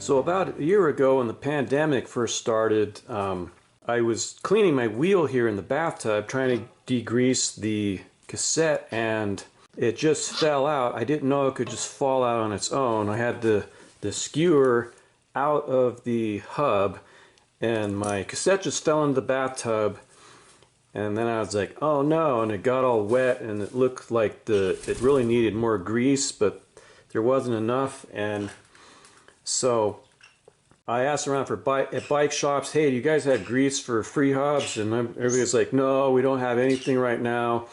So about a year ago when the pandemic first started, I was cleaning my wheel here in the bathtub trying to degrease the cassette, and it just fell out. I didn't know it could just fall out on its own. I had the skewer out of the hub and my cassette just fell into the bathtub, and then I was like, oh no, and it got all wet and it looked like it really needed more grease, but there wasn't enough. And so I asked around at bike shops, hey, do you guys have grease for Freehubs? And everybody's like, no, we don't have anything right now.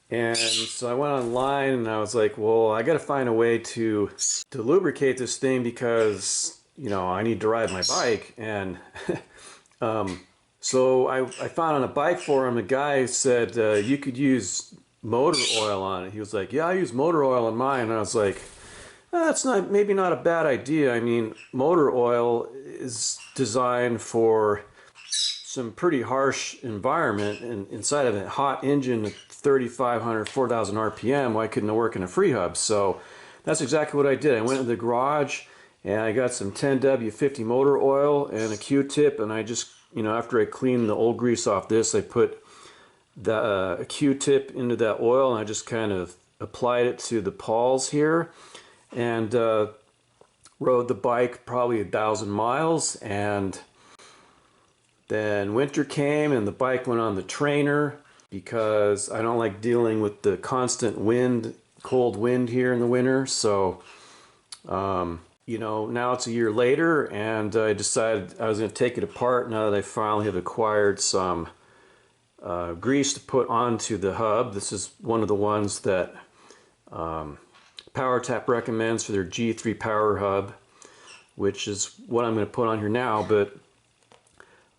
And so I went online and I was like, well, I got to find a way to lubricate this thing because, you know, I need to ride my bike. And so I found on a bike forum, a guy said you could use motor oil on it. He was like, yeah, I use motor oil on mine. And I was like, that's maybe not a bad idea. I mean, motor oil is designed for some pretty harsh environment, and inside of a hot engine at 3,500, 4,000 RPM, why couldn't it work in a Freehub? So that's exactly what I did. I went to the garage and I got some 10W50 motor oil and a Q-tip, and I just, you know, after I cleaned the old grease off this, I put a Q-tip into that oil and I just kind of applied it to the pawls here, and rode the bike probably 1,000 miles. And then winter came and the bike went on the trainer because I don't like dealing with the constant wind, cold wind here in the winter. So you know, now it's a year later and I decided I was going to take it apart now that I finally have acquired some grease to put onto the hub. This is one of the ones that PowerTap recommends for their G3 Power Hub, which is what I'm going to put on here now. But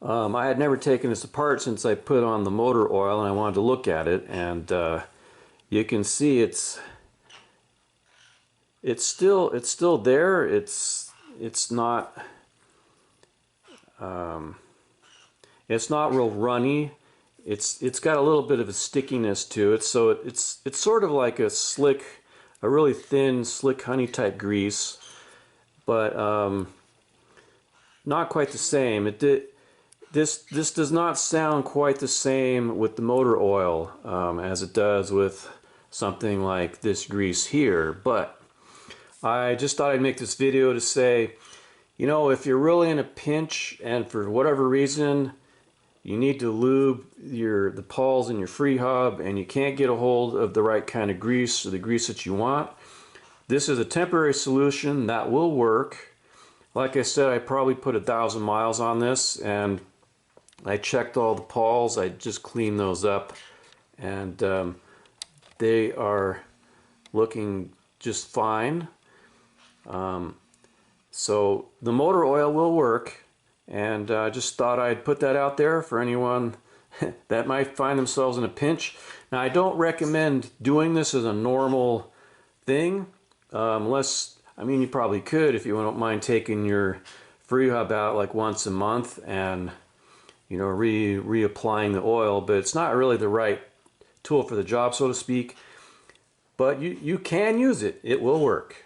I had never taken this apart since I put on the motor oil, and I wanted to look at it, and you can see it's still there. It's not real runny. It's got a little bit of a stickiness to it, so it's sort of like a really thin, slick honey type grease, but not quite the same. This does not sound quite the same with the motor oil as it does with something like this grease here. But I just thought I'd make this video to say, you know, if you're really in a pinch and for whatever reason you need to lube the pawls in your Freehub and you can't get a hold of the right kind of grease or the grease that you want, this is a temporary solution that will work. Like I said, I probably put 1,000 miles on this, and I checked all the pawls. I just cleaned those up, and they are looking just fine. So the motor oil will work, and I just thought I'd put that out there for anyone that might find themselves in a pinch. Now, I don't recommend doing this as a normal thing, unless, I mean, you probably could if you don't mind taking your Freehub out like once a month and, you know, reapplying the oil, but it's not really the right tool for the job, so to speak. But you can use it. It will work.